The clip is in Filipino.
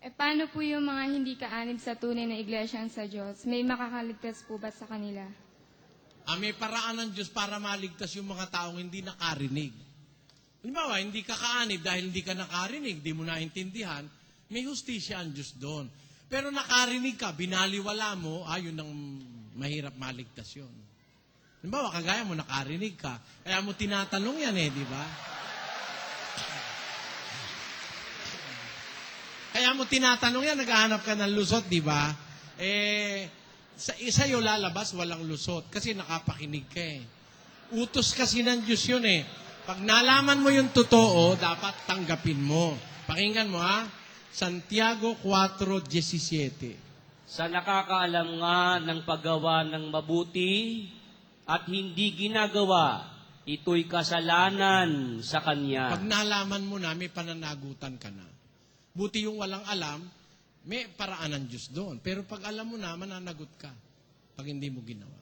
Paano po yung mga hindi kaanib sa tunay na iglesyang sa Diyos? May makakaligtas po ba sa kanila? May paraan ng Diyos para maligtas yung mga taong hindi nakarinig. Halimbawa, hindi ka kaanib dahil hindi ka nakarinig, di mo naintindihan, may hustisya ang Diyos doon. Pero nakarinig ka, binaliwala mo, yun ang mahirap maligtas yun. Halimbawa, kagaya mo, nakarinig ka, kaya mo tinatanong yan di ba? Kaya mo tinatanong yan, naghahanap ka ng lusot, di ba? Sa'yo lalabas, walang lusot, kasi nakapakinig ka Utos kasi ng Diyos yun Pag nalaman mo yung totoo, dapat tanggapin mo. Pakinggan mo Santiago 4:17. Sa nakakaalam nga ng paggawa ng mabuti at hindi ginagawa, ito'y kasalanan sa Kanya. Pag nalaman mo na, may pananagutan ka na. Buti yung walang alam, may paraan ng Diyos doon. Pero pag alam mo na, mananagot ka pag hindi mo ginawa.